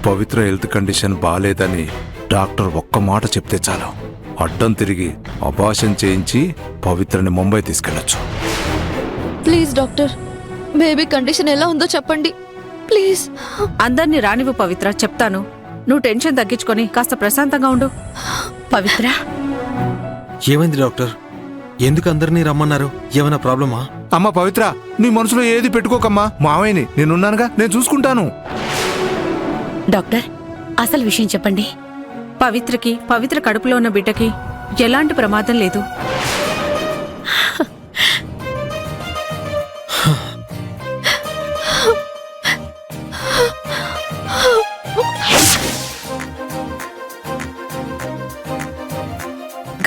పవిత్ర health condition బాలేదని doctor ఒక్క మాట చెప్తే చాలు, అడ్డం తిరిగి అబార్షన్ చేయించి పవిత్రని ముంబై తీసుకెళ్లొచ్చు. ప్లీజ్ డాక్టర్, బేబీ కండిషన్ ఎలా ఉందో చెప్పండి ప్లీజ్. అందర్నీ రానివ్వు పవిత్ర, చెప్తాను. నువ్వు టెన్షన్ తగ్గించుకొని కాస్త ప్రశాంతంగా ఉండు. పవిత్ర, ఏమైంది డాక్టర్? ఎందుకు అందరినీ రమ్మన్నారు? ఏమైనా ప్రాబ్లమా? అమ్మా పవిత్ర, నీ మనసులో ఏది పెట్టుకోకమ్మా. మావయ్యని నేనున్నానుగా, నేను చూసుకుంటాను. డాక్టర్ అసలు విషయం చెప్పండి. పవిత్ర కడుపులో ఉన్న బిడ్డకి ఎలాంటి ప్రమాదం లేదు.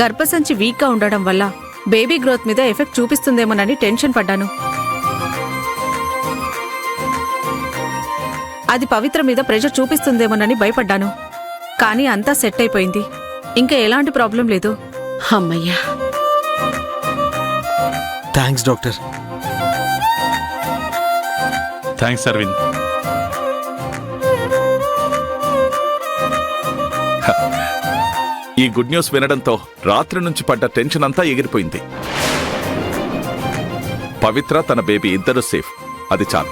గర్భసంచి వీక్గా ఉండడం వల్ల బేబీ గ్రోత్ మీద ఎఫెక్ట్ చూపిస్తుందేమోనని టెన్షన్ పడ్డాను. అది పవిత్ర మీద ప్రెషర్ చూపిస్తుందేమోనని భయపడ్డాను. కానీ అంతా సెట్ అయిపోయింది. ఇంకా ఎలాంటి ప్రాబ్లం లేదు. అమ్మయ్యా. Thanks doctor. థ్యాంక్స్ అరవింద్. ఈ గుడ్ న్యూస్ వినడంతో రాత్రి నుంచి పడ్డ టెన్షన్ అంతా ఎగిరిపోయింది. పవిత్ర తన బేబీ ఇద్దరు సేఫ్, అది చాలు.